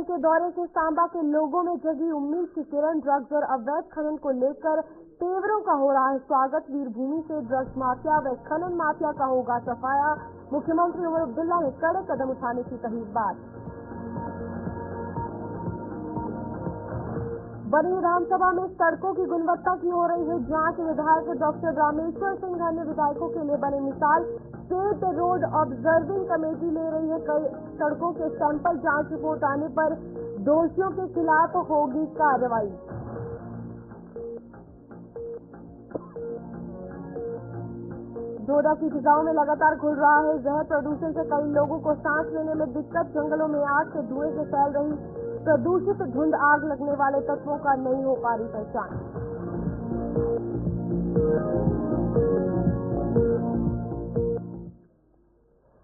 के दौरे से सांबा के लोगों में जगी उम्मीद की किरण। ड्रग्स और अवैध खनन को लेकर तेवरों का हो रहा है स्वागत। वीरभूमि से ड्रग्स माफिया व खनन माफिया का होगा सफाया। मुख्यमंत्री उमर अब्दुल्ला ने कड़े कदम उठाने की कही बात। बनी विधानसभा में सड़कों की गुणवत्ता की हो रही है जांच। विधायक डॉक्टर रामेश्वर सिंह ने विधायकों के लिए बनी मिसाल। स्टेट रोड ऑब्जर्विंग कमेटी ले रही है कई सड़कों के सैंपल। जांच रिपोर्ट आने पर दोषियों के खिलाफ होगी कार्रवाई। डोडा की फिजाओं में लगातार घुल रहा है जहर। प्रदूषण से कई लोगों को सांस लेने में दिक्कत। जंगलों में आग के धुएं से फैल रही प्रदूषित धुंध। आग लगने वाले तत्वों का नहीं हो पा रही पहचान।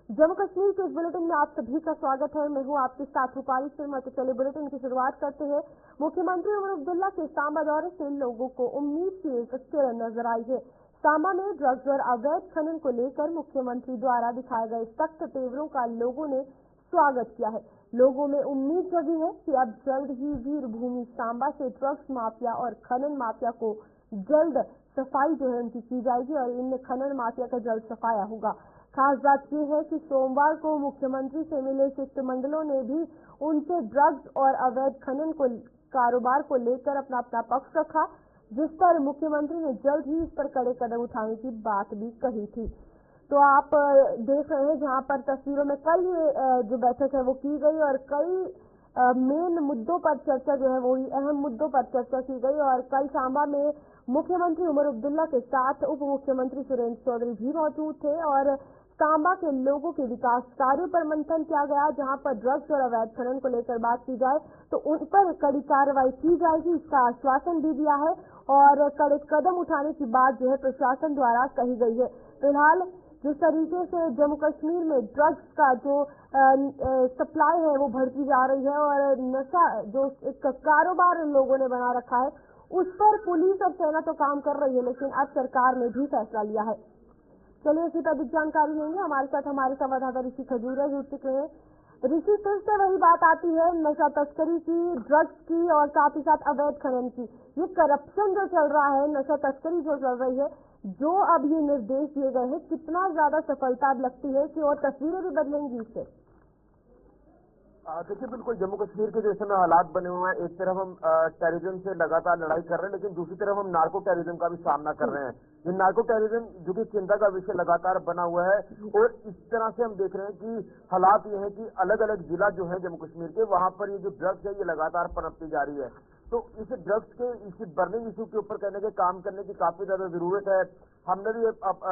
जम्मू कश्मीर के इस बुलेटिन में आप सभी का स्वागत है। मैं हूं आपके साथ रूपाली शर्मा। तो चलिए बुलेटिन की शुरुआत करते हैं। मुख्यमंत्री उमर अब्दुल्ला के सांबा दौरे से लोगों को उम्मीद की एक किरण नजर आई है। सांबा में ड्रग्स और अवैध खनन को लेकर मुख्यमंत्री द्वारा दिखाए गए सख्त तेवरों का लोगों ने स्वागत किया है। लोगों में उम्मीद जगी है कि अब जल्द ही वीरभूमि सांबा से ड्रग्स माफिया और खनन माफिया को जल्द सफाई जो है उनकी की जाएगी और इनमें खनन माफिया का जल्द सफाया होगा। खास बात यह है कि सोमवार को मुख्यमंत्री से मिले शिष्टमंडलों ने भी उनसे ड्रग्स और अवैध खनन को कारोबार को लेकर अपना पक्ष रखा, जिस पर मुख्यमंत्री ने जल्द ही इस पर कड़े कदम उठाने की बात भी कही थी। तो आप देख रहे हैं जहां पर तस्वीरों में कल ये जो बैठक है वो की गई और कई मेन मुद्दों पर चर्चा जो है वही अहम मुद्दों पर चर्चा की गई। और कल सांबा में मुख्यमंत्री उमर अब्दुल्ला के साथ उप मुख्यमंत्री सुरेंद्र चौधरी भी मौजूद थे और सांबा के लोगों के विकास कार्यों पर मंथन किया गया। जहां पर ड्रग्स और अवैध खनन को लेकर बात की जाए तो उन पर कड़ी कार्रवाई की जाएगी, इसका आश्वासन भी दिया है और कड़े कदम उठाने की बात जो है प्रशासन द्वारा कही गई है। फिलहाल जिस तरीके से जम्मू कश्मीर में ड्रग्स का जो सप्लाई है वो बढ़ती जा रही है और नशा जो एक कारोबार लोगों ने बना रखा है उस पर पुलिस और सेना तो काम कर रही है, लेकिन अब सरकार ने भी फैसला लिया है। चलिए इसी पर अधिक जानकारी लेंगे। हमारे साथ हमारे संवाददाता ऋषि खजूरिया जुड़ चुके हैं। ऋषि, फिर से वही बात आती है नशा तस्करी की, ड्रग्स की और साथ ही साथ अवैध खनन की। ये करप्शन जो चल रहा है, नशा तस्करी जो चल रही है, जो अब ये निर्देश दिए गए हैं, कितना ज्यादा सफलता अब लगती है कि और तस्वीरें भी बदलेंगी इससे? देखिए, बिल्कुल जम्मू कश्मीर के जो इस समय हालात बने हुए हैं, एक तरफ हम टेररिज्म से लगातार लड़ाई कर रहे हैं, लेकिन दूसरी तरफ हम नार्को टेररिज्म का भी सामना कर रहे हैं। ये नार्को टेररिज्म जो कि चिंता का विषय लगातार बना हुआ है और इस तरह से हम देख रहे हैं कि हालात ये है कि अलग अलग जिला जो है जम्मू कश्मीर के, वहां पर ये जो ड्रग्स है ये लगातार पनपती जा रही है। तो इस ड्रग्स के इस बर्निंग इशू के ऊपर कहने के काम करने की काफी ज्यादा जरूरत है। हमने भी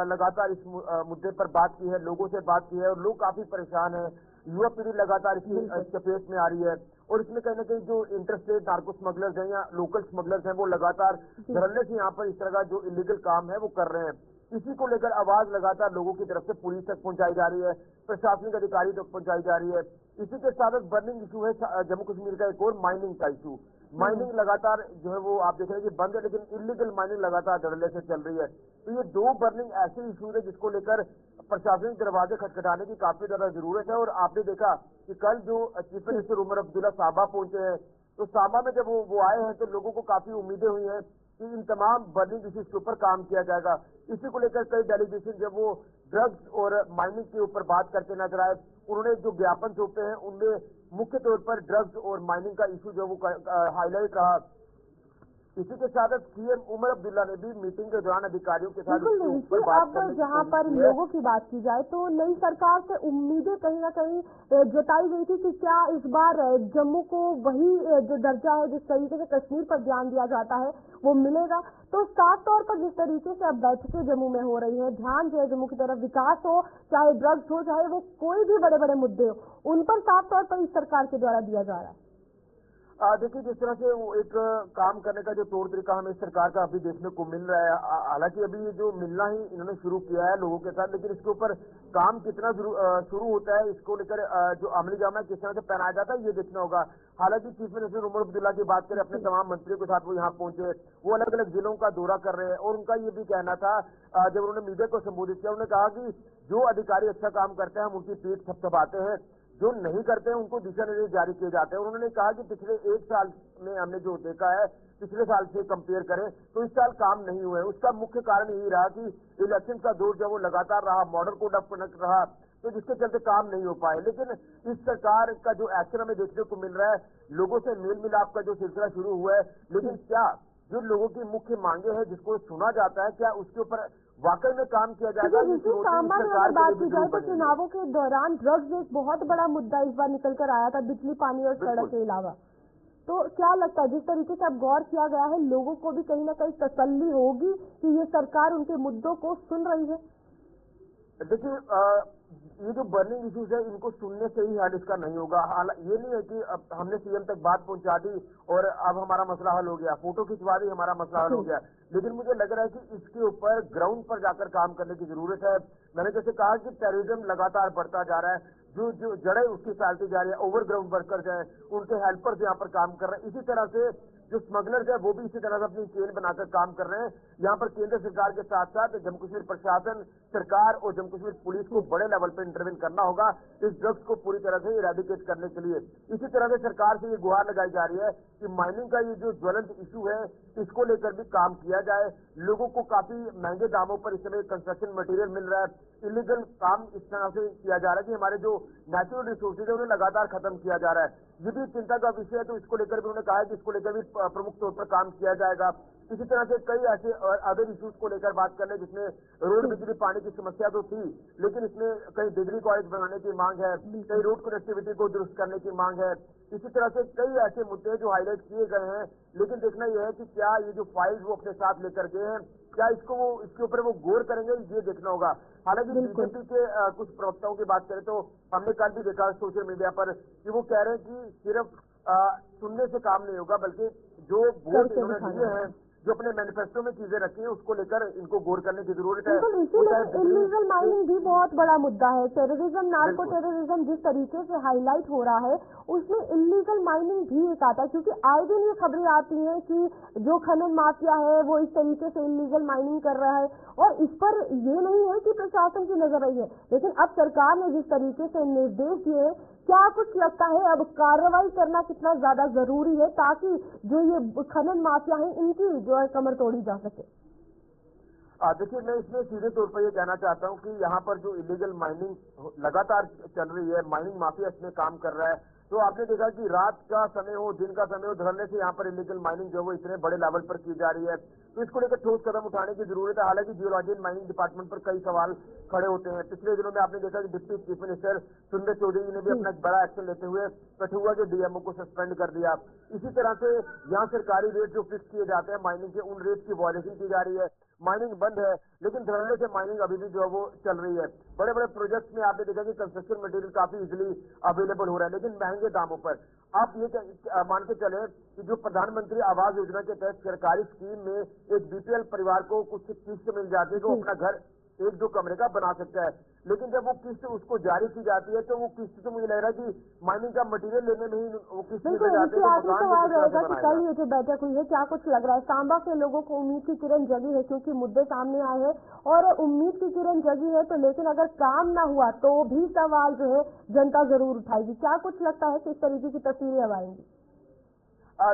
लगातार इस मुद्दे पर बात की है, लोगों से बात की है और लोग काफी परेशान है। युवा पीढ़ी लगातार इसकी चपेट में आ रही है और इसमें कहीं ना कहीं जो इंटरस्टेट नार्को स्मगलर्स हैं या लोकल स्मगलर्स हैं वो लगातार धड़ल्ले से यहाँ पर इस तरह का जो इलीगल काम है वो कर रहे हैं। इसी को लेकर आवाज लगातार लोगों की तरफ से पुलिस तक पहुंचाई जा रही है, प्रशासनिक अधिकारी तक पहुंचाई जा रही है। इसी के साथ बर्निंग इशू है जम्मू कश्मीर का एक और माइनिंग का इशू। माइनिंग लगातार जो है वो आप देख रहे हैं कि बंद है, लेकिन इलीगल माइनिंग लगातार धड़ल्ले से चल रही है। तो ये दो बर्निंग ऐसे इशू है जिसको लेकर प्रशासनिक दरवाजे खटखटाने की काफी ज्यादा जरूरत है। और आपने देखा कि कल जो चीफ मिनिस्टर उमर अब्दुल्ला सांबा पहुंचे हैं, तो सांबा में जब वो आए हैं तो लोगों को काफी उम्मीदें हुई हैं कि इन तमाम बर्निंग इश्यूज के ऊपर काम किया जाएगा। इसी को लेकर कई डेलीगेशन जब वो ड्रग्स और माइनिंग के ऊपर बात करते नजर आए, उन्होंने जो ज्ञापन सौंपे हैं उनमें मुख्य तौर पर ड्रग्स और माइनिंग का इशू जो वो हाईलाइट रहा। इसी के साथ सीएम उमर अब्दुल्ला ने भी मीटिंग के दौरान अधिकारियों के साथ अब जहां पर लोगों की बात की जाए तो नई सरकार से उम्मीदें कहीं ना कहीं जताई गई थी कि क्या इस बार जम्मू को वही जो दर्जा है जिस तरीके से कश्मीर पर ध्यान दिया जाता है वो मिलेगा। तो साफ तौर पर जिस तरीके से अब बैठकें जम्मू में हो रही है, ध्यान जो है जम्मू की तरफ, विकास हो चाहे ड्रग्स हो चाहे वो कोई भी बड़े बड़े मुद्दे हो, उन पर साफ तौर पर इस सरकार के द्वारा दिया जा रहा है। देखिए, जिस तरह से वो एक काम करने का जो तौर तरीका हमें सरकार का अभी देखने को मिल रहा है, हालांकि अभी ये जो मिलना ही इन्होंने शुरू किया है लोगों के साथ, लेकिन इसके ऊपर काम कितना शुरू होता है, इसको लेकर जो अमली जामा किस तरह से पहनाया जाता है ये देखना होगा। हालांकि चीफ मिनिस्टर उमर अब्दुल्ला की बात करें, अपने तमाम मंत्रियों के साथ वो यहाँ पहुंचे, वो अलग अलग जिलों का दौरा कर रहे हैं और उनका ये भी कहना था जब उन्होंने मीडिया को संबोधित किया, उन्होंने कहा कि जो अधिकारी अच्छा काम करते हैं हम उनकी पीठ थपथपाते हैं, जो नहीं करते हैं उनको दिशा निर्देश जारी किए जाते हैं। उन्होंने कहा कि पिछले 1 साल में हमने जो देखा है, पिछले साल से कंपेयर करें तो इस साल काम नहीं हुए। उसका मुख्य कारण यही रहा कि इलेक्शन का दौर जब वो लगातार रहा, मॉडल कोड ऑफ कंडक्ट रहा, तो जिसके चलते काम नहीं हो पाए। लेकिन इस सरकार का जो एक्शन हमें देखने को मिल रहा है, लोगों से मेल मिलाप का जो सिलसिला शुरू हुआ है, लेकिन क्या जो लोगों की मुख्य मांगे हैं जिसको सुना जाता है, क्या उसके ऊपर वाकई में काम किया जाएगा? सामा में अगर बात की जाए तो चुनावों के दौरान ड्रग्स एक बहुत बड़ा मुद्दा इस बार निकल कर आया था, बिजली, पानी और सड़क के अलावा। तो क्या लगता है, जिस तरीके से अब गौर किया गया है, लोगों को भी कहीं ना कहीं तसल्ली होगी कि ये सरकार उनके मुद्दों को सुन रही है? देखिए, ये जो बर्निंग इश्यूज है, इनको सुनने से ही हल इसका नहीं होगा। ये नहीं है कि अब हमने सीएम तक बात पहुंचा दी और अब हमारा मसला हल हो गया, फोटो खिंचवा दी हमारा मसला हल हो गया। लेकिन मुझे लग रहा है कि इसके ऊपर ग्राउंड पर जाकर काम करने की जरूरत है। मैंने जैसे कहा कि टेररिज्म लगातार बढ़ता जा रहा है, जो जड़ें उसकी फैलती जा रही है, ओवरग्राउंड वर्कर्स हैं, उनके हेल्पर्स यहाँ पर काम कर रहे हैं। इसी तरह से जो स्मगलर्स है वो भी इसी तरह से अपनी चेन बनाकर काम कर रहे हैं। यहाँ पर केंद्र सरकार के साथ साथ जम्मू कश्मीर प्रशासन, सरकार और जम्मू कश्मीर पुलिस को बड़े लेवल पर इंटरवेन करना होगा इस ड्रग्स को पूरी तरह से इरेडिकेट करने के लिए। इसी तरह से सरकार से ये गुहार लगाई जा रही है कि माइनिंग का ये जो ज्वलंत इशू है, इसको लेकर भी काम किया जाए। लोगों को काफी महंगे दामों पर इस समय कंस्ट्रक्शन मटेरियल मिल रहा है, इलीगल काम इस तरह से किया जा रहा है कि हमारे जो नेचुरल रिसोर्सेज है उन्हें लगातार खत्म किया जा रहा है। ये भी चिंता का विषय है, तो इसको लेकर भी उन्होंने कहा है कि इसको लेकर भी प्रमुख तौर पर काम किया जाएगा। इसी तरह से कई ऐसे अदर इश्यूज को लेकर बात कर ले, जिसमें रोड, बिजली, पानी की समस्या तो थी, लेकिन इसमें कई डिग्री कॉलेज बनाने की मांग है, कई रोड कनेक्टिविटी को दुरुस्त करने की मांग है। इसी तरह से कई ऐसे मुद्दे जो हाईलाइट किए गए हैं, लेकिन देखना यह है कि क्या ये जो फाइल्स वो अपने साथ लेकर गए हैं, क्या इसके ऊपर वो गौर करेंगे, ये देखना होगा। हालांकि बीजेपी के कुछ प्रवक्ताओं की बात करें तो हमने कल भी देखा सोशल मीडिया पर कि वो कह रहे हैं कि सिर्फ सुनने से काम नहीं होगा, बल्कि जो वोट इन्होंने दिए हैं, जो अपने मैनिफेस्टो में चीजें रखी हैं, उसको लेकर इनको गौर करने की जरूरत है। इलीगल माइनिंग भी बहुत बड़ा मुद्दा है। टेररिज्म, नार्को टेररिज्म जिस तरीके से हाईलाइट हो रहा है, उसमें इलीगल माइनिंग भी एक आता है, क्योंकि आए दिन ये खबरें आती हैं कि जो खनन माफिया है वो इस तरीके से इलीगल माइनिंग कर रहा है, और इस पर ये नहीं है कि प्रशासन की नजर रही है। लेकिन अब सरकार ने जिस तरीके से निर्देश दिए, क्या कुछ लगता है अब कार्रवाई करना कितना ज्यादा जरूरी है, ताकि जो ये खनन माफिया है इनकी जो है कमर तोड़ी जा सके? देखिए, मैं इसमें सीधे तौर पर ये कहना चाहता हूँ कि यहाँ पर जो इलीगल माइनिंग लगातार चल रही है, माइनिंग माफिया इसमें काम कर रहा है, तो आपने देखा कि रात का समय हो, दिन का समय हो, धरने से यहाँ पर इलीगल माइनिंग जो है वो इतने बड़े लेवल पर की जा रही है, तो इसको लेकर ठोस कदम उठाने की जरूरत है। हालांकि जियोलॉजी एंड माइनिंग डिपार्टमेंट पर कई सवाल खड़े होते हैं। पिछले दिनों में आपने देखा कि डिप्टी चीफ मिनिस्टर सुंदर चौधरी ने भी अपना बड़ा एक्शन लेते हुए कठुआ के डीएमओ को सस्पेंड कर दिया। इसी तरह से यहाँ सरकारी रेट जो फिक्स किए जाते हैं माइनिंग के, उन रेट की वायलेशन की जा रही है। माइनिंग बंद है, लेकिन धरने से माइनिंग अभी भी जो है वो चल रही है। बड़े बड़े प्रोजेक्ट्स में आपने देखा कि कंस्ट्रक्शन मटेरियल काफी इजीली अवेलेबल हो रहा है, लेकिन महंगे दामों पर। आप ये मान के चले कि जो प्रधानमंत्री आवास योजना के तहत सरकारी स्कीम में एक बीपीएल परिवार को कुछ किस्त मिल जाती है, तो अपना घर 1-2 कमरे का बना सकता है, लेकिन जब वो किस्त उसको जारी की जाती है, तो वो किस्त तो मुझे लग रहा है कि माइनिंग का मटेरियल लेने में ही वो किस्त मिल जाती है। सवाल रहेगा कि कल ये जो बैठक हुई है, क्या कुछ लग रहा है सांबा के लोगों को उम्मीद की किरण जगी है, क्योंकि मुद्दे सामने आए हैं और उम्मीद की किरण जगी है, तो लेकिन अगर काम ना हुआ तो भी सवाल जो है जनता जरूर उठाएगी। क्या कुछ लगता है किस तरीके की तस्वीरें अब आएंगी?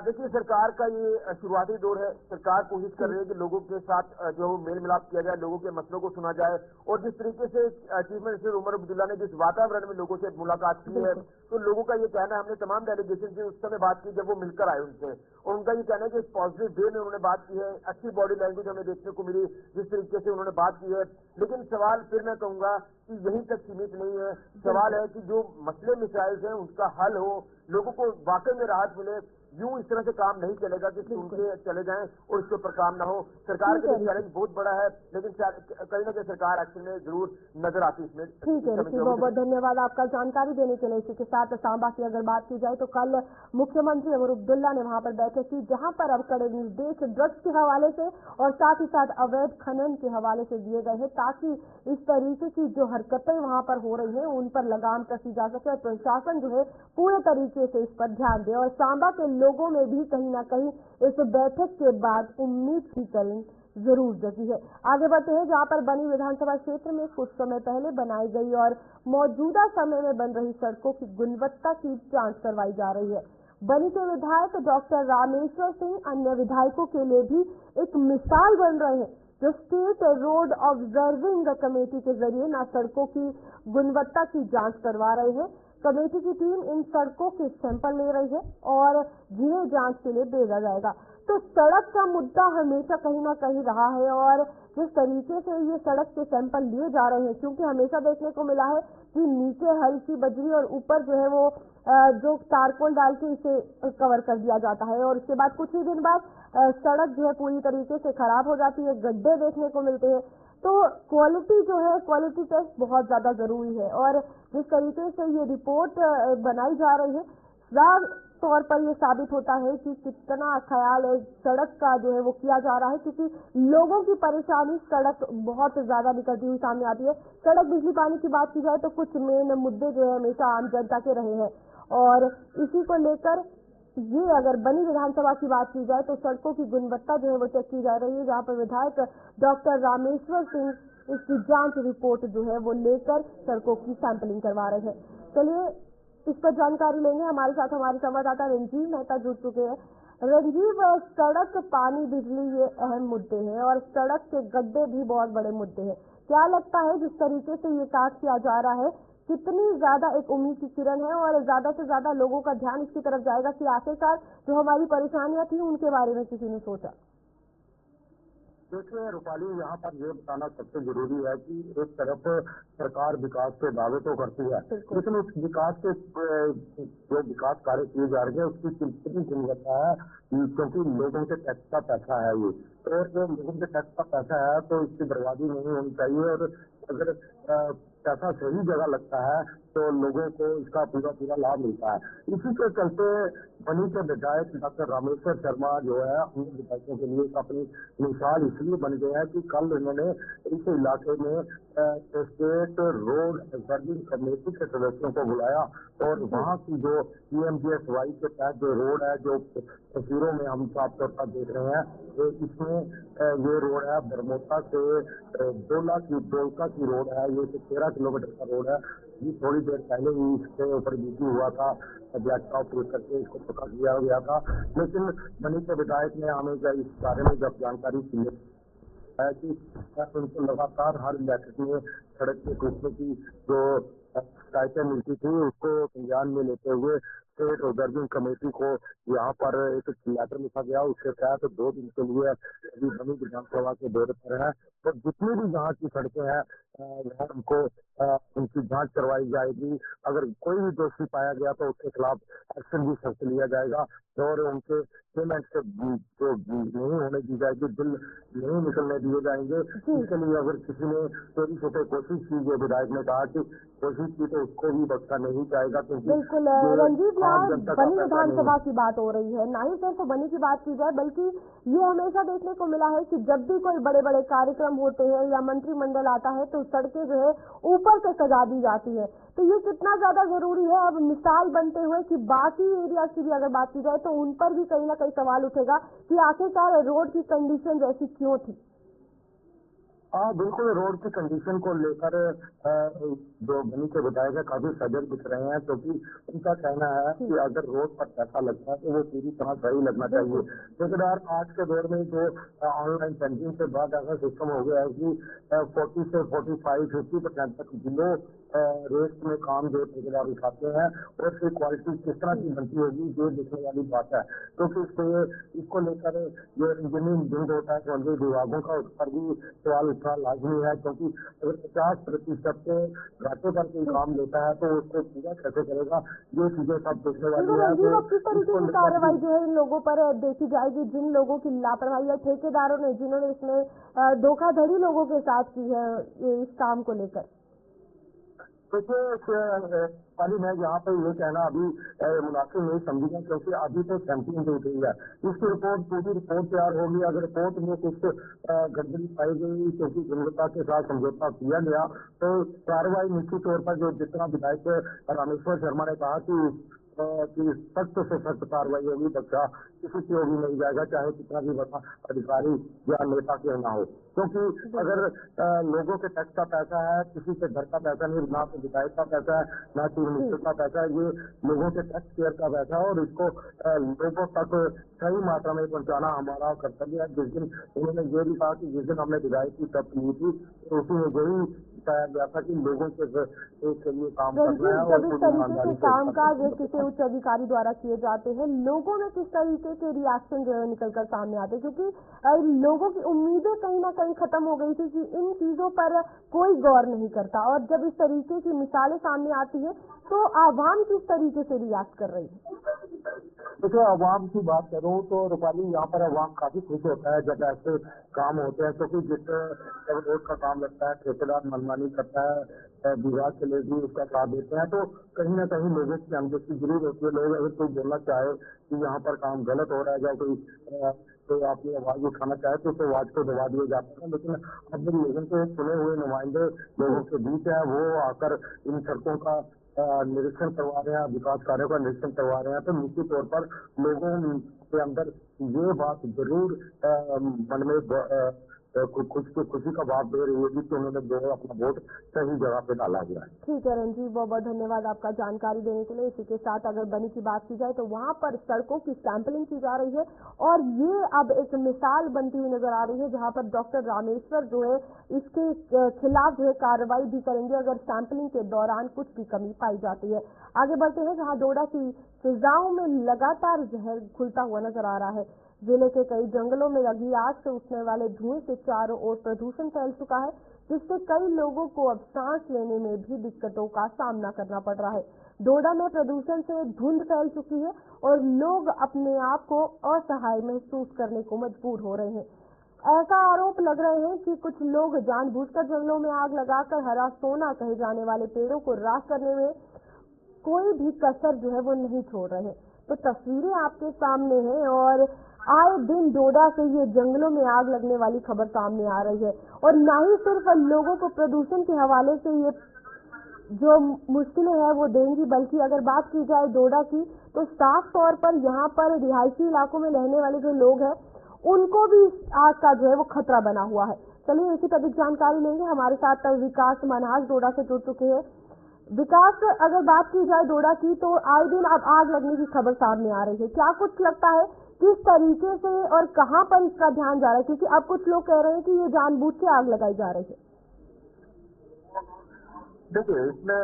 देखिए, सरकार का ये शुरुआती दौर है। सरकार कोशिश कर रही है कि लोगों के साथ जो मेल मिलाप किया जाए, लोगों के मसलों को सुना जाए, और जिस तरीके से चीफ मिनिस्टर उमर अब्दुल्ला ने जिस वातावरण में लोगों से मुलाकात की है, तो लोगों का ये कहना है, हमने तमाम डेलीगेशन से उस समय बात की जब वो मिलकर आए उनसे, और उनका ये कहना है कि पॉजिटिव वे में उन्होंने बात की है, अच्छी बॉडी लैंग्वेज हमें देखने को मिली जिस तरीके से उन्होंने बात की है। लेकिन सवाल फिर मैं कहूंगा कि यहीं तक सीमित नहीं है। सवाल है कि जो मसले मिसाइल हैं उनका हल हो, लोगों को वाकई में राहत मिले। यूं इस तरह से काम नहीं चलेगा कि सुन के चले जाएं और इसके ऊपर काम ना हो। सरकार के लिए चैलेंज बहुत बड़ा है, लेकिन कहीं ना कहीं सरकार एक्शन में जरूर नजर आती है इसमें। ठीक है, बहुत बहुत धन्यवाद आपका जानकारी देने के लिए। इसी के साथ सांबा की अगर बात की जाए तो कल मुख्यमंत्री उमर अब्दुल्ला ने वहां पर बैठक की, जहां पर अब कड़े निर्देश ड्रग्स के हवाले से और साथ ही साथ अवैध खनन के हवाले से दिए गए हैं, ताकि इस तरीके की जो हरकतें वहां पर हो रही हैं उन पर लगाम कसी जा सके और प्रशासन जो है पूरे तरीके से इस पर ध्यान दे। और सांबा के लोगों में भी कहीं ना कहीं इस बैठक के बाद उम्मीद की किरण जरूर जगी है। आगे बढ़ते हैं, जहां पर बनी विधानसभा क्षेत्र में कुछ समय पहले बनाई गई और मौजूदा समय में बन रही सड़कों की गुणवत्ता की जांच करवाई जा रही है। बनी के विधायक डॉक्टर रामेश्वर सिंह अन्य विधायकों के लिए भी एक मिसाल बन रहे हैं, जो स्टेट रोड ऑब्जर्विंग कमेटी के जरिए न सड़कों की गुणवत्ता की जांच करवा रहे हैं। कमेटी की टीम इन सड़कों के सैंपल ले रही है और जिन्हें जांच के लिए भेजा जाएगा। तो सड़क का मुद्दा हमेशा कहीं ना कहीं रहा है और जिस तरीके से ये सड़क के सैंपल लिए जा रहे हैं, क्योंकि हमेशा देखने को मिला है कि नीचे हल्की बजरी और ऊपर जो है वो जो तारकोल डाल के इसे कवर कर दिया जाता है और उसके बाद कुछ ही दिन बाद सड़क जो है पूरी तरीके से खराब हो जाती है, गड्ढे देखने को मिलते हैं। तो क्वालिटी जो है, क्वालिटी टेस्ट बहुत ज्यादा जरूरी है और जिस तरीके से ये रिपोर्ट बनाई जा रही है, साफ तौर पर ये साबित होता है कि कितना ख्याल सड़क का जो है वो किया जा रहा है, क्योंकि लोगों की परेशानी सड़क बहुत ज्यादा निकलती हुई सामने आती है। सड़क, बिजली, पानी की बात की जाए तो कुछ मेन मुद्दे जो है हमेशा आम जनता के रहे हैं और इसी को लेकर ये अगर बनी विधानसभा की बात की जाए तो सड़कों की गुणवत्ता जो है वो चेक की जा रही है, जहाँ पर विधायक डॉक्टर रामेश्वर सिंह इसकी जांच रिपोर्ट जो है वो लेकर सड़कों की सैंपलिंग करवा रहे हैं। चलिए इस पर जानकारी लेंगे, हमारे साथ हमारे संवाददाता रंजीव मेहता जुड़ चुके हैं। रंजीव, सड़क, पानी, बिजली ये अहम मुद्दे हैं और सड़क के गड्ढे भी बहुत बड़े मुद्दे हैं। क्या लगता है जिस तरीके से ये काज किया जा रहा है, कितनी ज्यादा एक उम्मीद की किरण है और ज्यादा से ज्यादा लोगों का ध्यान इसकी तरफ जाएगा कि आखिरकार जो हमारी परेशानियां थी उनके बारे में किसी ने सोचा? देखिए रूपाली, यहाँ पर ये बताना सबसे जरूरी है कि एक तरफ सरकार विकास के दावे तो करती है, लेकिन उस विकास के जो विकास कार्य किए जा रहे हैं उसकी कितनी गुणवत्ता है, क्योंकि लोगों के टैक्स का पैसा है ये, और जो लोगों के टैक्स का पैसा है तो इसकी बर्बादी नहीं होनी चाहिए और अगर पैसा सही जगह लगता है तो लोगों को इसका पूरा लाभ मिलता है। इसी के चलते बनी के विधायक डॉक्टर रामेश्वर शर्मा जो है उन विधायकों के लिए अपनी मिसाल इसलिए बन गए हैं कि कल उन्होंने इस इलाके में स्टेट रोड ऑब्जर्विंग कमेटी के सदस्यों को बुलाया और वहाँ की जो PMGSY के तहत जो रोड है, जो तस्वीरों में हम साफ तौर पर देख रहे हैं, तो इसमें ये रोड है बरमोता से डोलका की रोड है, ये 13 किलोमीटर का रोड है। ये थोड़ी देर पहले ही इसके ऊपर बीती हुआ था, ब्लैक टॉप करके इसको पकड़ लिया गया था, लेकिन बनी के विधायक ने हमें इस बारे में जब जानकारी दी है कि उनको लगातार हर इलाके में सड़क के टूटने की जो शिकायतें मिलती थी उसको संज्ञान में लेते हुए स्टेट ऑब्जर्विंग कमेटी को यहाँ पर एक लेटर लिखा गया। उसके तहत 2 दिन के लिए अभी बनी विधानसभा के दौरे पर है तो जितनी भी यहाँ की सड़कें हैं वहाँ उनको उनकी जांच करवाई जाएगी। अगर कोई भी दोषी पाया गया तो उसके खिलाफ एक्शन भी सख्त लिया जाएगा और उनके पेमेंट से जो नहीं होने दी जाएगी, बिल नहीं निकलने दिए जाएंगे। इसके लिए अगर किसी ने चोरी छुपे कोशिश की, जो विधायक ने कहा कि कोशिश की, तो उसको भी बख्शा नहीं जाएगा। बिल्कुल रंजीत, यहाँ बनी विधानसभा की बात हो रही है, ना ही सिर्फ बनी की बात की जाए बल्कि ये हमेशा देखने को मिला है कि जब भी कोई बड़े बड़े कार्यक्रम होते हैं या मंत्रिमंडल आता है तो सड़कें जो है ऊपर से सजा दी जाती है। तो ये कितना ज्यादा जरूरी है अब मिसाल बनते हुए कि बाकी एरिया की भी अगर बात की जाए तो उन पर भी कहीं ना कहीं सवाल उठेगा कि आखिरकार रोड की कंडीशन जैसी क्यों थी? हाँ बिल्कुल, रोड की कंडीशन को लेकर जो बनी के विधायक है काफी सजग दिख रहे हैं, क्योंकि उनका कहना है कि अगर रोड पर पैसा लगता है तो वो पूरी तरह सही लगना चाहिए। लेकिन यार आज के दौर में जो ऑनलाइन बैंकिंग के बाद ऐसा सिस्टम हो गया है कि 40 से 45-50% तक बिलो रेट में काम जो ठेकेदार उठाते हैं और फिर क्वालिटी किस तरह की बनती होगी ये देखने वाली बात है। क्योंकि इसको लेकर जो इंजीनियरिंग बिंग होता है संबंधित विभागों का, उस पर भी सवाल उठना लाजमी है, क्योंकि अगर 50% के घाटे पर कोई काम लेता है तो उसको पूरा कैसे करेगा, ये चीजें सब देखने वाली है। किस तरीके की कार्रवाई जो है इन लोगों पर देखी जाएगी जिन लोगों की लापरवाही या ठेकेदारों ने जिन्होंने इसमें धोखाधड़ी लोगों के साथ की है इस काम को लेकर? देखिए पाली, मैं यहाँ पर ये कहना अभी मुनासिब नहीं समझूंगा, क्योंकि अभी तो सैंपलिंग हो गई है, इसकी पूरी रिपोर्ट तैयार होगी। अगर रिपोर्ट में कुछ गड़बड़ी पाई गई, क्योंकि गुणवत्ता के साथ समझौता किया गया, तो कार्रवाई निश्चित तौर पर जो जितना विधायक रामेश्वर शर्मा ने कहा कि कि सख्त से सख्त कार्रवाई होगी, बच्चा किसी की भी नहीं जाएगा, चाहे कितना भी बड़ा अधिकारी या नेता क्यों ना हो। क्योंकि अगर लोगों के टैक्स का पैसा है, किसी के घर का पैसा नहीं, ना तो विधायक का पैसा है, ना चीफ मिनिस्टर का पैसा है, ये लोगों के टैक्स पेयर का पैसा है और इसको लोगों तक सही मात्रा में पहुंचाना हमारा कर्तव्य है। जिस दिन उन्होंने ये भी कहा कि जिस दिन हमने विधायक की शपथ ली थी तो उसी में यही बताया गया था कि लोगों के लिए काम करना है। और जब इस तरीके के कामकाज किसी उच्च अधिकारी द्वारा किए जाते हैं, लोगों में किस तरीके के रिएक्शन जो है निकल कर सामने आते हैं, क्योंकि लोगों की उम्मीदें कहीं ना कहीं खत्म हो गई थी कि इन चीजों पर कोई गौर नहीं करता, और जब इस तरीके की मिसालें सामने आती है तो आवाम किस तरीके से रिएक्ट कर रही है? देखो, आवाम की बात करूं तो रूपाली, यहाँ पर आवाम काफी खुश होता है जब ऐसे काम होते हैं, क्योंकि जब रोड का काम लगता है, ठेकेदार मनमानी करता है, विभाग के लोग भी उसका साथ देते हैं, तो कहीं ना कहीं लोगों की हमदर्दी जरूर होती है। लोग अगर कोई बोलना चाहे कि यहाँ पर काम गलत हो रहा है या कोई तो आपने आवाज उठाना चाहे तो उस आवाज को दबा दिए जाते हैं। लेकिन अब लोगों के चुने हुए नुमाइंदे लोगों के बीच है, वो आकर इन सड़कों का निरीक्षण करवा रहे हैं, विकास कार्यों का निरीक्षण करवा रहे हैं, तो निश्चित तौर पर लोगों के अंदर ये बात जरूर मन में खुशी का भाव दे रही है कि उन्होंने जो है अपना वोट सही जगह पे डाला हुआ है। ठीक है रंजीत, बहुत बहुत धन्यवाद आपका जानकारी देने के लिए। इसी के साथ अगर बनी की बात की जाए तो वहां पर सड़कों की सैंपलिंग की जा रही है और ये अब एक मिसाल बनती हुई नजर आ रही है, जहां पर डॉक्टर रामेश्वर जो है इसके खिलाफ जो है कार्रवाई भी करेंगे अगर सैंपलिंग के दौरान कुछ भी कमी पाई जाती है। आगे बढ़ते हैं, जहाँ डोडा की फिजाओं में लगातार जहर घुलता हुआ नजर आ रहा है। जिले के कई जंगलों में लगी आग से उठने वाले धुएं से चारों ओर प्रदूषण फैल चुका है, जिससे कई लोगों को अब सांस लेने में भी दिक्कतों का सामना करना पड़ रहा है। डोडा में प्रदूषण से धुंध फैल चुकी है और लोग अपने आप को असहाय महसूस करने को मजबूर हो रहे हैं। ऐसा आरोप लग रहे हैं कि कुछ लोग जानबूझकर जंगलों में आग लगाकर हरा सोना कहे जाने वाले पेड़ों को राख करने में कोई भी कसर जो है वो नहीं छोड़ रहे। तो तस्वीरें आपके सामने हैं और आए दिन डोडा से ये जंगलों में आग लगने वाली खबर सामने आ रही है। और न ही सिर्फ लोगों को प्रदूषण के हवाले से ये जो मुश्किलें हैं वो देंगी, बल्कि अगर बात की जाए डोडा की तो साफ तौर पर यहाँ पर रिहायशी इलाकों में रहने वाले जो लोग हैं उनको भी आग का जो है वो खतरा बना हुआ है। चलिए इसी पर अधिक जानकारी लेंगे। हमारे साथ विकास मनहास डोडा से जुड़ चुके हैं। विकास, अगर बात की जाए डोडा की तो आए दिन अब आग लगने की खबर सामने आ रही है, क्या कुछ लगता है किस तरीके से और कहां पर इसका ध्यान जा रहा है, क्योंकि अब कुछ लोग कह रहे हैं कि ये जानबूझ के आग लगाई जा रही है? देखिए, इसमें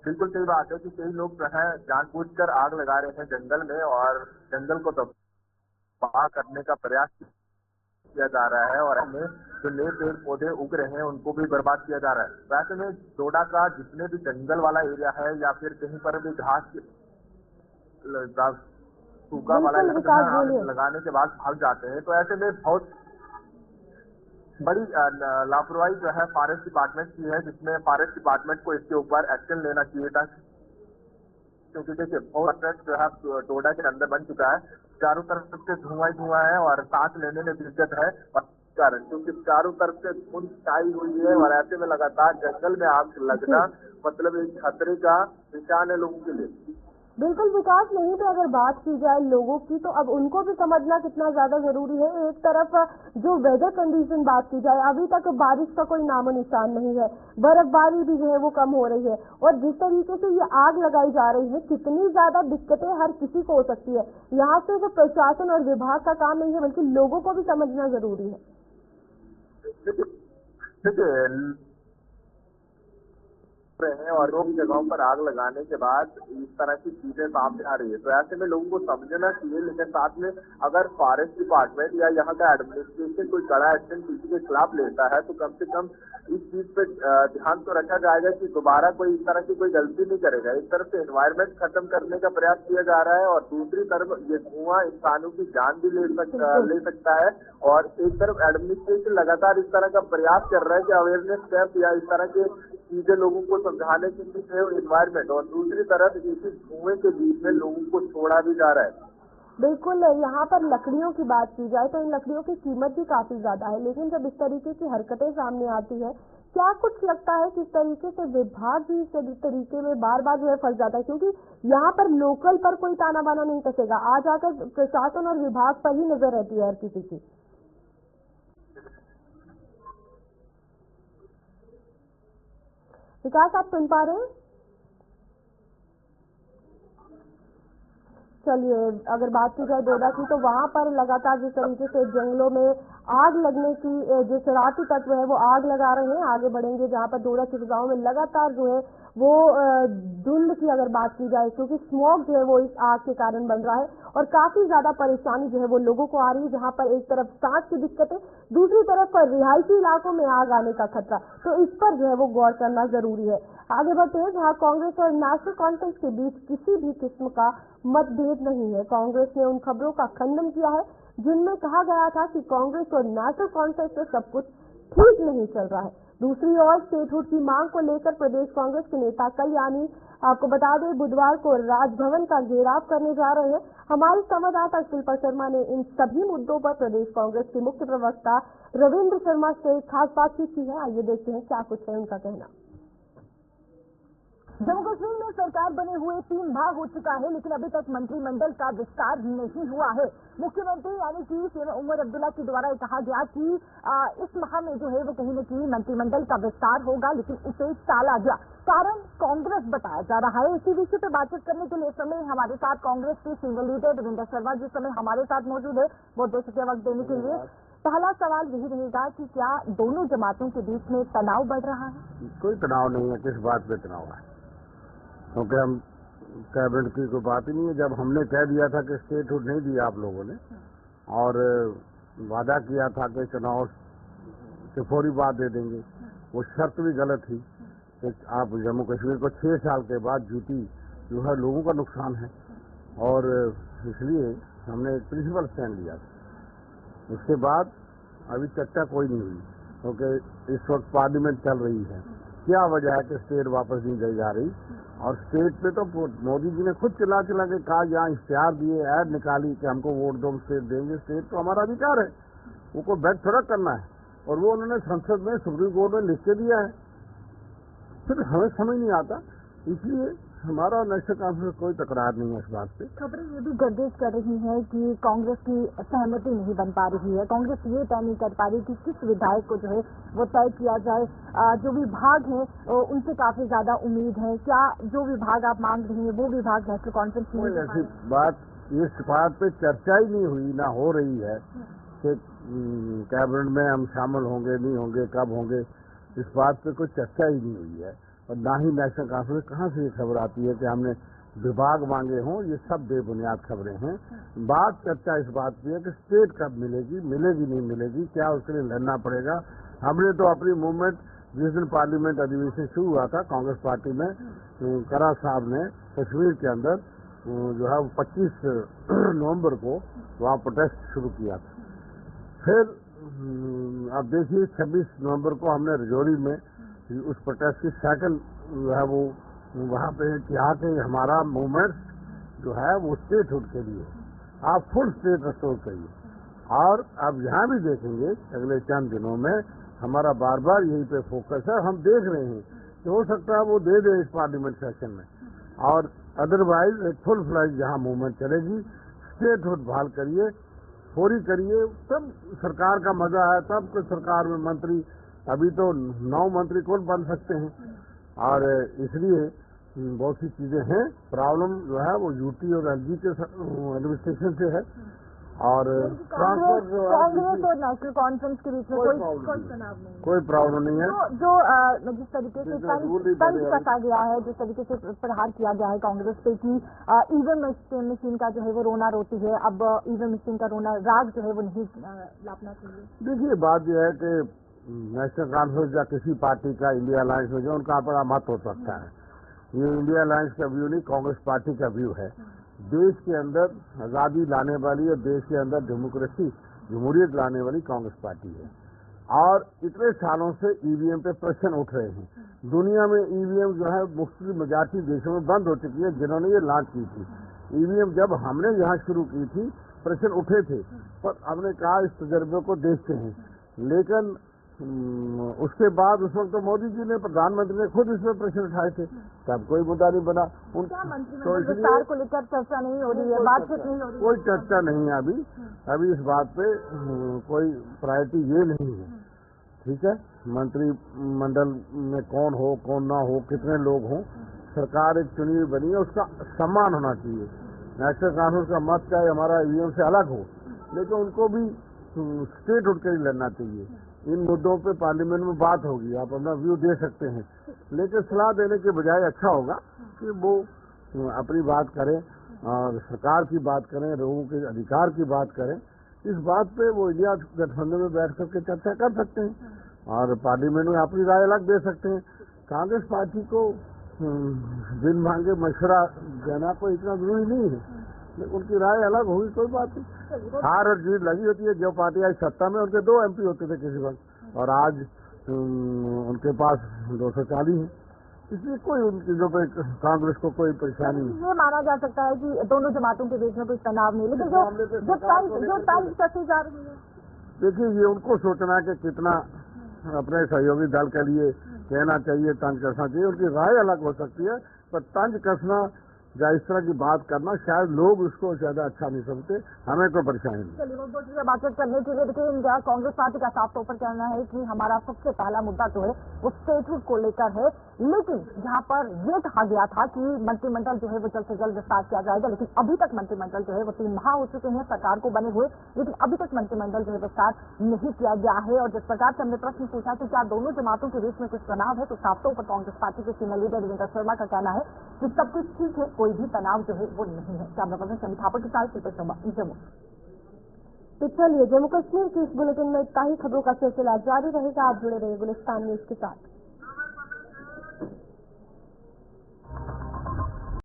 बिल्कुल सही बात है कि कई लोग जो है जानबूझकर आग लगा रहे हैं जंगल में और जंगल को तबाह करने का प्रयास किया जा रहा है और हमें जो नए पेड़ पौधे उग रहे हैं उनको भी बर्बाद किया जा रहा है। वैसे में डोडा का जितने भी जंगल वाला एरिया है या फिर कहीं पर भी घास सूखा वाला लगाने के बाद भाग जाते हैं, तो ऐसे में बहुत बड़ी लापरवाही जो है फॉरेस्ट डिपार्टमेंट की है, जिसमें फॉरेस्ट डिपार्टमेंट को इसके ऊपर एक्शन लेना चाहिए था। क्योंकि देखिए, फॉरेस्ट जो है डोडा के अंदर बन चुका है, चारों तरफ से धुआं ही धुआं है और सांस लेने में दिक्कत है कारण, क्योंकि चारों तरफ से धुंध छाई हुई है और ऐसे में लगातार जंगल में आग लगना मतलब एक खतरे का निशान है लोगों के लिए। बिल्कुल विकास, नहीं तो अगर बात की जाए लोगों की तो अब उनको भी समझना कितना ज्यादा जरूरी है। एक तरफ जो वेदर कंडीशन बात की जाए, अभी तक बारिश का कोई नामो निशान नहीं है, बर्फबारी भी जो है वो कम हो रही है और जिस तरीके से ये आग लगाई जा रही है कितनी ज्यादा दिक्कतें हर किसी को हो सकती है। यहाँ से जो प्रशासन और विभाग का काम नहीं है बल्कि लोगों को भी समझना जरूरी है। हैं और लोग जगहों पर आग लगाने के बाद इस तरह की चीजें सामने आ रही है, तो ऐसे में लोगों को समझना चाहिए। लेकिन साथ में अगर फॉरेस्ट डिपार्टमेंट या यहाँ का एडमिनिस्ट्रेशन कोई कड़ा एक्शन किसी के खिलाफ लेता है तो कम से कम इस चीज पे ध्यान तो रखा जाएगा कि दोबारा कोई इस तरह की कोई गलती नहीं करेगा। एक तरफ से एनवायरमेंट खत्म करने का प्रयास किया जा रहा है और दूसरी तरफ ये धुआं इंसानों की जान भी ले सकता है और एक तरफ एडमिनिस्ट्रेशन लगातार इस तरह का प्रयास कर रहा है कि अवेयरनेस कैंप या इस तरह के चीजें लोगों को समझाने की एनवायरमेंट, और दूसरी तरफ इसी धुएं के बीच में लोगों को छोड़ा भी जा रहा है। बिल्कुल, यहाँ पर लकड़ियों की बात की जाए तो इन लकड़ियों की कीमत भी काफी ज्यादा है, लेकिन जब इस तरीके की हरकतें सामने आती है क्या कुछ लगता है किस तरीके से विभाग भी इस तरीके में बार बार जो है फंस जाता है, क्योंकि यहाँ पर लोकल पर कोई ताना बाना नहीं कसेगा, आ जाकर प्रशासन और विभाग पर ही नजर रहती है हर किसी की। विकास, आप सुन पा रहे हैं? चलिए, अगर बात की जाए डोडा की, तो वहां पर लगातार जिस तरीके से जंगलों में आग लगने की जो शरारती तत्व है वो आग लगा रहे हैं। आगे बढ़ेंगे, जहां पर डोडा के गांव में लगातार जो है वो धुंध की अगर बात की जाए, क्योंकि स्मोक जो है वो इस आग के कारण बन रहा है और काफी ज्यादा परेशानी जो है वो लोगों को आ रही है। जहां पर एक तरफ सांस की दिक्कतें, दूसरी तरफ रिहायशी इलाकों में आग आने का खतरा, तो इस पर जो है वो गौर करना जरूरी है। आगे बढ़ते हैं, जहां कांग्रेस और नेशनल कॉन्फ्रेंस के बीच किसी भी किस्म का मतभेद नहीं है। कांग्रेस ने उन खबरों का खंडन किया है जिनमें कहा गया था कि कांग्रेस और नेशनल कॉन्फ्रेंस में सब कुछ ठीक नहीं चल रहा है। दूसरी ओर स्टेटहुड की मांग को लेकर प्रदेश कांग्रेस के नेता कल, यानी आपको बता दें बुधवार को, राजभवन का घेराव करने जा रहे हैं। हमारे संवाददाता शिल्पा शर्मा ने इन सभी मुद्दों पर प्रदेश कांग्रेस के मुख्य प्रवक्ता रविंद्र शर्मा से खास बातचीत की है। आइए देखते हैं क्या कुछ है उनका कहना। जम्मू कश्मीर में सरकार बने हुए 3 भाग हो चुका है, लेकिन अभी तक मंत्रिमंडल का विस्तार नहीं हुआ है। मुख्यमंत्री यानी कि उमर अब्दुल्ला के द्वारा कहा गया कि इस माह में जो है वो कहीं न कहीं मंत्रिमंडल का विस्तार होगा, लेकिन उसे टाला गया। कारण कांग्रेस बताया जा रहा है। इसी विषय पर बातचीत करने के लिए इस समय हमारे साथ कांग्रेस के सीनियर लीडर रविंद्र शर्मा जिस समय हमारे साथ मौजूद है, वो 2 से वक्त देने के लिए। पहला सवाल यही रहेगा कि क्या दोनों जमातों के बीच में तनाव बढ़ रहा है? कोई तनाव नहीं है। किस बात पे तनाव है? क्योंकि हम कैबिनेट की कोई बात ही नहीं है। जब हमने कह दिया था कि स्टेटहुड नहीं दिया आप लोगों ने और वादा किया था कि चुनाव से फौरी बाद दे देंगे, वो शर्त भी गलत थी कि आप जम्मू कश्मीर को 6 साल के बाद जीती जो है लोगों का नुकसान है, और इसलिए हमने एक प्रिंसिपल स्टैंड लिया था। उसके बाद अभी चर्चा कोई नहीं हुई, क्योंकि इस वक्त पार्लियामेंट चल रही है। क्या वजह है कि स्टेट वापस नहीं दी जा रही? और स्टेट पे तो मोदी जी ने खुद चिल्ला के कहा, यहाँ इश्तेहार दिए, ऐड निकाली कि हमको वोट दो, स्टेट देंगे। स्टेट तो हमारा अधिकार है, वो कोई बैक थोड़ा करना है, और वो उन्होंने संसद में, सुप्रीम कोर्ट में लिख के दिया है। फिर हमें समझ नहीं आता, इसलिए हमारा और नेशनल कॉन्फ्रेंस कोई तकरार नहीं है इस बात पे। खबरें ये भी गर्दिश कर रही हैं कि कांग्रेस की सहमति नहीं बन पा रही है। कांग्रेस ये तय नहीं कर पा रही कि किस विधायक को जो है वो तय किया जाए। जो विभाग हैं उनसे काफी ज्यादा उम्मीद है। क्या जो विभाग आप मांग रही हैं वो विभाग नेशनल कॉन्फ्रेंस में? कोई ऐसी बात, इस बात पे चर्चा ही नहीं हुई, ना हो रही है कि कैबिनेट में हम शामिल होंगे नहीं होंगे, कब होंगे, इस बात पे कोई चर्चा ही नहीं हुई है। और ना ही नेशनल कॉन्फ्रेंस, कहाँ से ये खबर आती है कि हमने विभाग मांगे हों? ये सब बेबुनियाद खबरें हैं। बात चर्चा इस बात की है कि स्टेट कब मिलेगी, मिलेगी नहीं मिलेगी, क्या उसके लिए लड़ना पड़ेगा। हमने तो अपनी मूवमेंट जिस दिन पार्लियामेंट अधिवेशन शुरू हुआ था कांग्रेस पार्टी में, करा साहब ने कश्मीर के अंदर जो है 25 नवंबर को वहाँ प्रोटेस्ट शुरू किया था। फिर आप देखिए 26 नवंबर को हमने रजौरी में उस प्रोटेस्ट की साइकिल जो है वो वहाँ पे किया कि हमारा मूवमेंट जो है वो स्टेटहुड के लिए, आप फुल स्टेट रिस्टोर करिए। और अब यहाँ भी देखेंगे अगले चंद दिनों में हमारा बार बार यही पे फोकस है। हम देख रहे हैं कि हो सकता है वो दे दे इस पार्लियामेंट सेशन में, और अदरवाइज एक फुल फ्लैज जहाँ मूवमेंट चलेगी, स्टेटहुड बहाल करिए, फौरी करिए, तब सरकार का मजा है। तब कोई सरकार में मंत्री, अभी तो 9 मंत्री कौन बन सकते हैं, और इसलिए बहुत सी चीजें हैं। प्रॉब्लम जो है वो यूटी और एलजी के एडमिनिस्ट्रेशन से है, और कांग्रेस और नेशनल कॉन्फ्रेंस के बीच में कोई तनाव नहीं, कोई प्रॉब्लम नहीं है। जो जिस तरीके से तंज कसा गया है, जिस तरीके से प्रहार किया गया है कांग्रेस पे कि ईवीएम मशीन का जो है वो रोना रोती है, अब ईवीएम मशीन का रोना राग जो है वो नहीं लापना चाहिए। देखिए, बात यह है कि नेशनल कॉन्फ्रेंस या किसी पार्टी का इंडिया अलायंस में जो उनका अपना मत हो सकता है, ये इंडिया अलायंस का व्यू नहीं, कांग्रेस पार्टी का व्यू है। देश के अंदर आजादी लाने वाली और देश के अंदर डेमोक्रेसी, जमहूरियत लाने वाली कांग्रेस पार्टी है, और इतने सालों से ईवीएम पे प्रश्न उठ रहे हैं। दुनिया में ईवीएम जो है मुख्तलिफ मेजॉरिटी देशों में बंद हो चुकी है जिन्होंने ये लॉन्च की थी। ईवीएम जब हमने यहाँ शुरू की थी प्रश्न उठे थे, पर हमने कहा इस तजर्बे को देखते हैं। लेकिन उसके बाद उस वक्त तो मोदी जी ने, प्रधानमंत्री ने खुद इसमें प्रश्न उठाए थे, तब कोई मुद्दा नहीं बना। क्या मंत्रिमंडल विस्तार को लेकर चर्चा नहीं हो रही है, बातचीत नहीं हो रही है? कोई चर्चा नहीं है अभी इस बात पे कोई प्रायोरिटी ये नहीं है। ठीक है, मंत्रिमंडल में कौन हो कौन ना हो, कितने लोग हों, सरकार एक चुनी हुई बनी है, उसका सम्मान होना चाहिए। नेशनल कांग्रेस का मत चाहे हमारा ईवीएम से अलग हो, लेकिन उनको भी स्टेट उठ कर लड़ना चाहिए। इन मुद्दों पे पार्लियामेंट में बात होगी, आप अपना व्यू दे सकते हैं, लेकिन सलाह देने के बजाय अच्छा होगा कि वो अपनी बात करें और सरकार की बात करें, लोगों के अधिकार की बात करें। इस बात पे वो इंडिया गठबंधन में बैठ करके चर्चा कर सकते हैं और पार्लियामेंट में अपनी राय अलग दे सकते हैं। कांग्रेस पार्टी को बिन मांगे मशवरा देना कोई इतना जरूरी नहीं है, लेकिन उनकी राय अलग होगी, कोई बात नहीं। हार और जीत लगी होती है। जो पार्टी आज सत्ता में, उनके 2 MP होते थे किसी वक्त, और आज उनके पास 240 है, इसलिए कोई उन चीजों पे कांग्रेस को कोई परेशानी नहीं। ये माना जा सकता है कि दोनों जमातों के बीच में कोई तनाव नहीं, लेकिन जो तंज कसी जा रही है, देखिए ये उनको सोचना है कि कितना अपने सहयोगी दल के लिए कहना चाहिए, तंज कसना चाहिए। उनकी राय अलग हो सकती है, पर तंज कसना या इस तरह की बात करना शायद लोग उसको ज्यादा अच्छा नहीं समझते, हमें कोई परेशानी नहीं। चलिए वो दूसरी बातचीत करने के लिए, देखिए इंडिया कांग्रेस पार्टी का साफ तौर पर कहना है कि हमारा सबसे पहला मुद्दा जो है वो स्टेटहुड को लेकर है, लेकिन जहां पर ये कहा गया था कि मंत्रिमंडल जो है वो जल्द से जल्द विस्तार किया जाएगा, लेकिन अभी तक मंत्रिमंडल जो है वो 3 माह हो चुके हैं सरकार को बने हुए, लेकिन अभी तक मंत्रिमंडल जो है विस्तार नहीं किया गया है। और जिस प्रकार से हमने प्रश्न पूछा कि क्या दोनों जमातों के बीच में कुछ तनाव है, तो साफ तौर पर कांग्रेस पार्टी के सीनियर लीडर देवेंद्र शर्मा का कहना है कि सब कुछ ठीक है, कोई भी तनाव जो है वो नहीं है। कैमरा पर्सन समी थापर के साथ शिल्पा शर्मा, जम्मू। तो चलिए, जम्मू कश्मीर के इस बुलेटिन में इतना ही। खबरों का सिलसिला जारी रहेगा, आप जुड़े रहिए गुलिस्तान न्यूज के साथ।